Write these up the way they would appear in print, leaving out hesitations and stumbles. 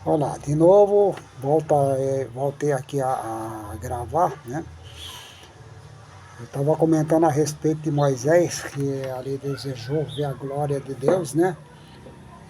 Olá, de novo, voltei aqui a gravar, né? Eu estava comentando a respeito de Moisés, que ali desejou ver a glória de Deus, né?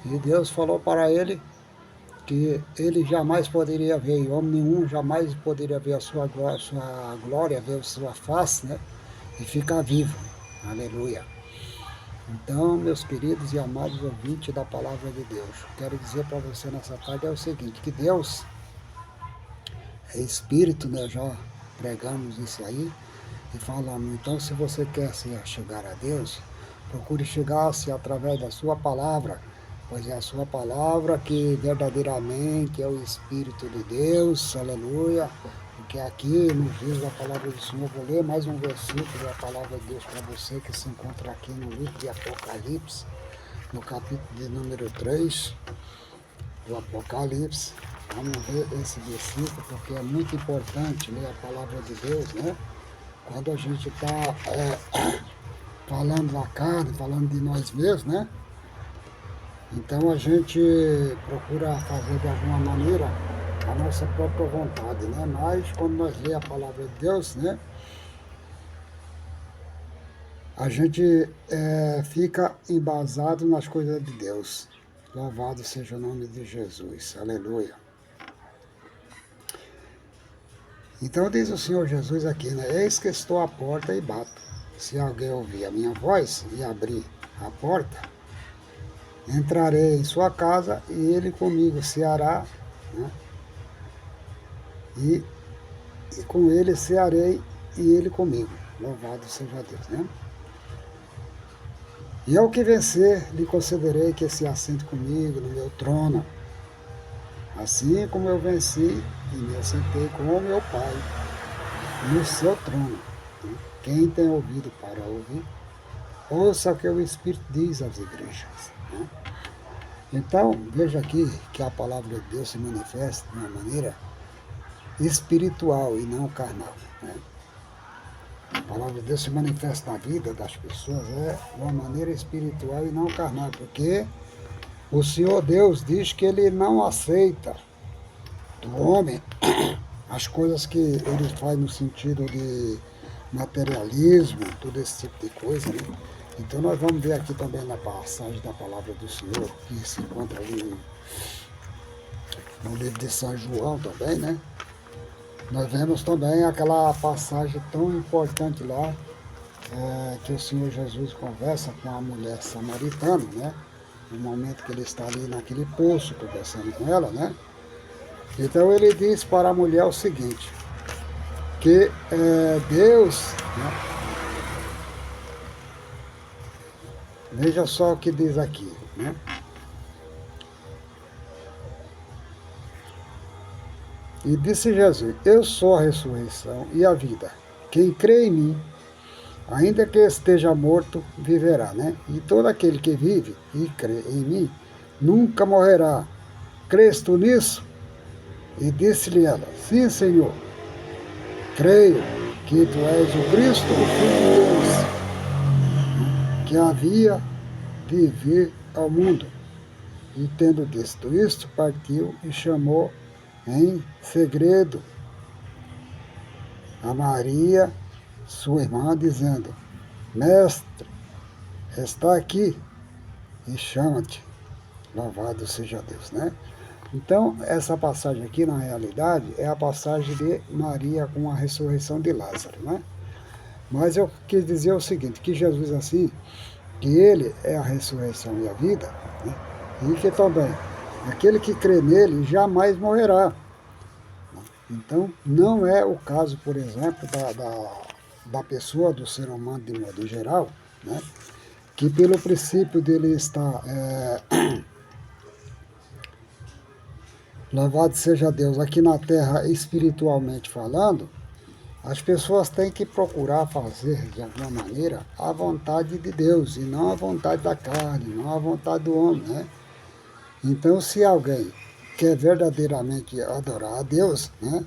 E Deus falou para ele que ele jamais poderia ver, e homem nenhum jamais poderia ver a sua glória, ver a sua face, né? E ficar vivo. Aleluia. Então, meus queridos e amados ouvintes da palavra de Deus, quero dizer para você nessa tarde é o seguinte, que Deus é espírito, né? Já pregamos isso aí e falamos. Então, se você quer se chegar a Deus, procure chegar-se através da sua palavra, pois é a sua palavra que verdadeiramente é o Espírito de Deus, aleluia. Porque aqui nos diz a palavra do Senhor, vou ler mais um versículo da palavra de Deus para você que se encontra aqui no livro de Apocalipse, no capítulo de número 3 do Apocalipse. Vamos ver esse versículo, porque é muito importante ler a palavra de Deus, né? Quando a gente está falando da carne, falando de nós mesmos, né? Então a gente procura fazer de alguma maneira a nossa própria vontade, né? Mas quando nós lê a palavra de Deus, né? A gente fica embasado nas coisas de Deus. Louvado seja o nome de Jesus. Aleluia. Então diz o Senhor Jesus aqui, né? Eis que estou à porta e bato. Se alguém ouvir a minha voz e abrir a porta, entrarei em sua casa e ele comigo ceará, né? E, e com ele cearei e ele comigo. Louvado seja Deus, né? E ao que vencer, lhe concederei que se assente comigo no meu trono, assim como eu venci e me assentei com o meu Pai no seu trono. Quem tem ouvido para ouvir, ouça o que o Espírito diz às igrejas. Né? Então, veja aqui que a palavra de Deus se manifesta de uma maneira espiritual e não carnal. Né? A palavra de Deus se manifesta na vida das pessoas de uma maneira espiritual e não carnal, porque o Senhor Deus diz que Ele não aceita do homem as coisas que ele faz no sentido de materialismo, todo esse tipo de coisa, né? Então nós vamos ver aqui também na passagem da palavra do Senhor, que se encontra ali no livro de São João também, né? Nós vemos também aquela passagem tão importante lá, que o Senhor Jesus conversa com a mulher samaritana, né? No momento que ele está ali naquele poço, conversando com ela, né? Então ele diz para a mulher o seguinte, que Deus, né? Veja só o que diz aqui, né? E disse Jesus, eu sou a ressurreição e a vida. Quem crê em mim, ainda que esteja morto, viverá, né? E todo aquele que vive e crê em mim, nunca morrerá. Crês tu nisso? E disse-lhe ela, sim, Senhor, creio que tu és o Cristo, o Filho de Deus, que havia de vir ao mundo. E tendo dito isto, partiu e chamou em segredo a Maria, sua irmã, dizendo, Mestre, está aqui e chama-te. Louvado seja Deus, né? Então, essa passagem aqui, na realidade, é a passagem de Maria com a ressurreição de Lázaro, né? Mas eu quis dizer o seguinte, que Jesus, assim, que ele é a ressurreição e a vida, né? E que também, aquele que crê nele jamais morrerá. Então, não é o caso, por exemplo, da pessoa, do ser humano de modo geral, né? Que pelo princípio dele estar louvado seja Deus, aqui na terra, espiritualmente falando, as pessoas têm que procurar fazer, de alguma maneira, a vontade de Deus, e não a vontade da carne, não a vontade do homem, né? Então, se alguém quer verdadeiramente adorar a Deus, né?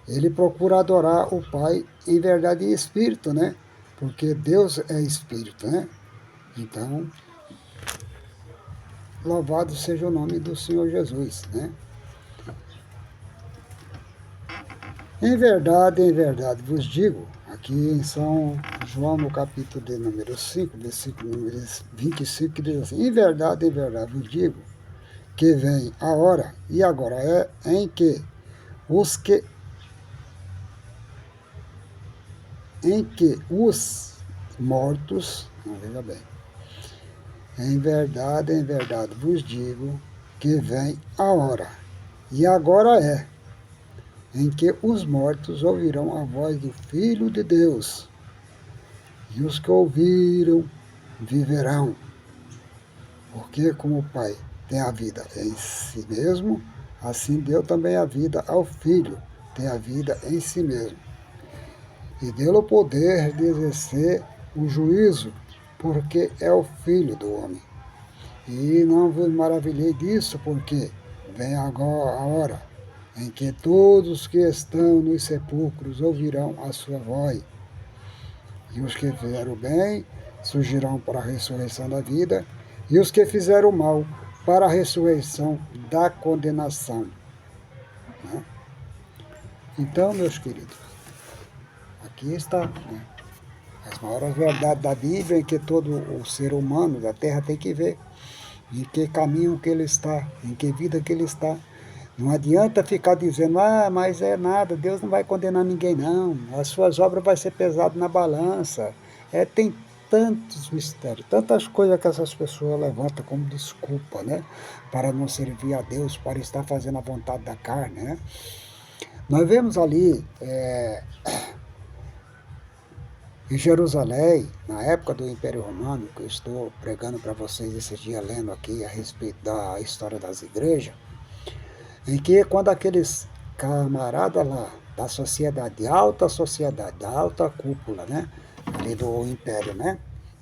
Ele procura adorar o Pai em verdade e espírito, né? Porque Deus é espírito, né? Então, louvado seja o nome do Senhor Jesus, né? em verdade vos digo, aqui em São João, no capítulo de número 5, versículo número 25, que diz assim: em verdade vos digo, que vem a hora, e agora é, os que, em que os mortos, não, veja bem, em verdade vos digo, que vem a hora, e agora é, em que os mortos ouvirão a voz do Filho de Deus, e os que ouviram viverão, porque como o Pai tem a vida em si mesmo, assim deu também a vida ao Filho, tem a vida em si mesmo. E deu o poder de exercer o juízo, porque é o Filho do homem. E não vos maravilhei disso, porque vem agora a hora em que todos que estão nos sepulcros ouvirão a sua voz, e os que fizeram bem surgirão para a ressurreição da vida, e os que fizeram mal para a ressurreição da condenação. Né? Então, meus queridos, aqui está, né, as maiores verdades da Bíblia, em que todo o ser humano da Terra tem que ver, em que caminho que ele está, em que vida que ele está. Não adianta ficar dizendo, mas é nada, Deus não vai condenar ninguém não, as suas obras vão ser pesadas na balança. Tem tantos mistérios, tantas coisas que essas pessoas levantam como desculpa, né? Para não servir a Deus, para estar fazendo a vontade da carne, né? Nós vemos ali em Jerusalém, na época do Império Romano, que eu estou pregando para vocês esses dias, lendo aqui a respeito da história das igrejas, em que quando aqueles camaradas lá da sociedade, da alta cúpula, né, ali do império, né,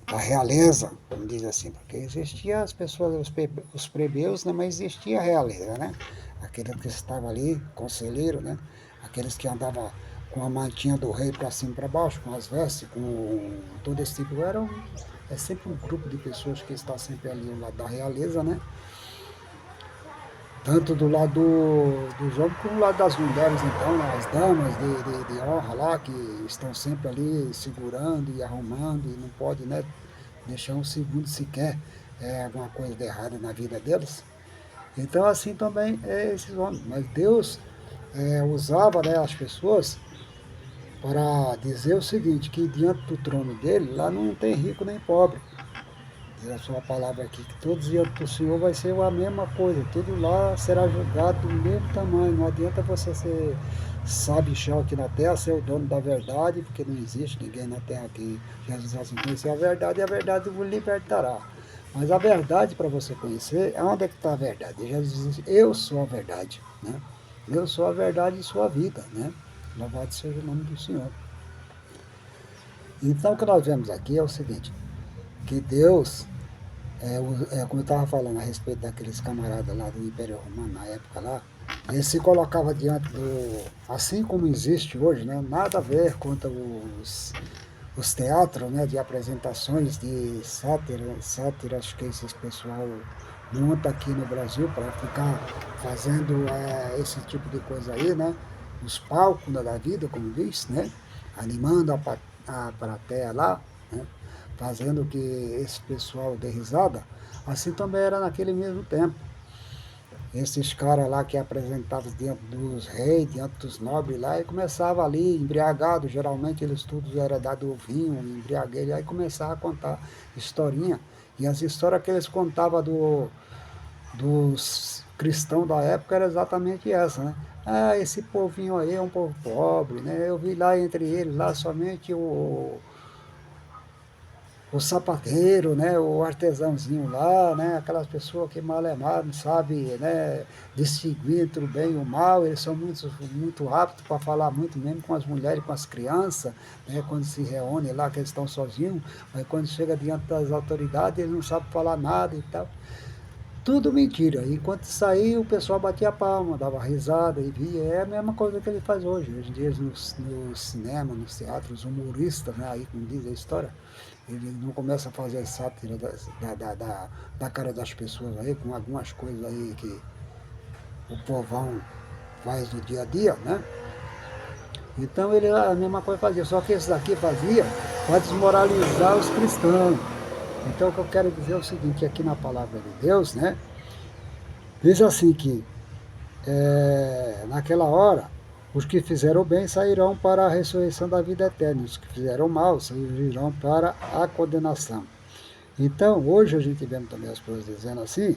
da realeza, vamos dizer assim, porque existia as pessoas, os plebeus, né, mas existia a realeza, né, aqueles que estavam ali, conselheiro, né, aqueles que andavam com a mantinha do rei para cima e para baixo, com as vestes, com todo esse tipo, é sempre um grupo de pessoas que está sempre ali ao lado da realeza, né, tanto do lado dos homens como do lado das mulheres, então, né, as damas de honra lá, que estão sempre ali segurando e arrumando, e não pode, né, deixar um segundo sequer alguma coisa de errada na vida deles. Então, assim também é esses homens. Mas Deus usava, né, as pessoas para dizer o seguinte, que diante do trono dele, lá não tem rico nem pobre. Diz a sua palavra aqui, que todos diante do Senhor vai ser a mesma coisa, tudo lá será julgado do mesmo tamanho. Não adianta você ser sabichão aqui na terra, ser o dono da verdade, porque não existe ninguém na terra que Jesus assim, conhecer a verdade, e a verdade vos libertará. Mas a verdade, para você conhecer, onde é que está a verdade? Jesus diz, eu sou a verdade, né? Eu sou a verdade e sua vida, né? Louvado seja o nome do Senhor. Então, o que nós vemos aqui é o seguinte, que Deus, como eu estava falando a respeito daqueles camaradas lá do Império Romano, na época lá, ele se colocava diante do, assim como existe hoje, né, nada a ver contra os teatros, né, de apresentações de sátiras que esse pessoal monta aqui no Brasil para ficar fazendo esse tipo de coisa aí, né, nos palcos da vida, como diz, né, animando a plateia lá, né, fazendo que esse pessoal dê risada, assim também era naquele mesmo tempo. Esses caras lá que apresentavam diante dos reis, diante dos nobres lá, e começava ali, embriagado, geralmente eles todos eram dado vinho, embriaguez, aí começava a contar historinha. E as histórias que eles contavam dos cristãos da época era exatamente essa, né? Esse povinho aí é um povo pobre, né? Eu vi lá entre eles, lá somente o sapateiro, né, o artesãozinho lá, né, aquelas pessoas que mal é mal, não sabe, né, distinguir entre o bem e o mal, eles são muito aptos para falar muito mesmo com as mulheres, com as crianças, né, quando se reúnem lá, que eles estão sozinhos, mas quando chega diante das autoridades, eles não sabem falar nada e tal. Tudo mentira. Enquanto saía, o pessoal batia palma, dava risada e via. É a mesma coisa que ele faz hoje. Hoje em dia, no cinema, nos teatros, humoristas, né, aí como diz a história, ele não começa a fazer sátira da cara das pessoas aí, com algumas coisas aí que o povão faz no dia a dia, né? Então ele a mesma coisa fazia, só que esse daqui fazia para desmoralizar os cristãos. Então o que eu quero dizer é o seguinte, aqui na palavra de Deus, né? Diz assim que naquela hora, os que fizeram bem sairão para a ressurreição da vida eterna, os que fizeram mal sairão para a condenação. Então, hoje a gente vendo também as pessoas dizendo assim,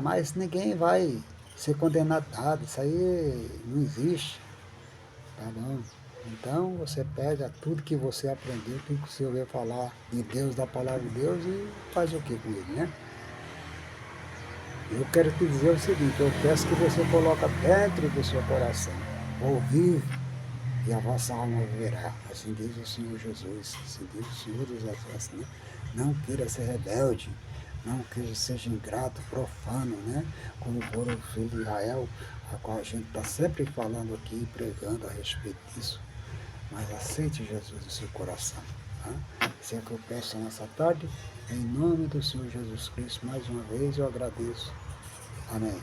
mas ninguém vai ser condenado, isso aí não existe, tá bom? Então você pega tudo que você aprendeu, tudo que você ouviu falar de Deus, da palavra de Deus e faz o que com ele, né? Eu quero te dizer o seguinte, eu peço que você coloque dentro do seu coração, ouvir e a vossa alma viverá. Assim diz o Senhor Jesus, assim diz o Senhor dos Exércitos, né? Não queira ser rebelde, não queira seja ingrato, profano, né? Como for o filho de Israel, a qual a gente está sempre falando aqui, pregando a respeito disso. Mas aceite Jesus no seu coração. Tá? Isso é que eu peço nessa tarde, em nome do Senhor Jesus Cristo, mais uma vez eu agradeço. Amém.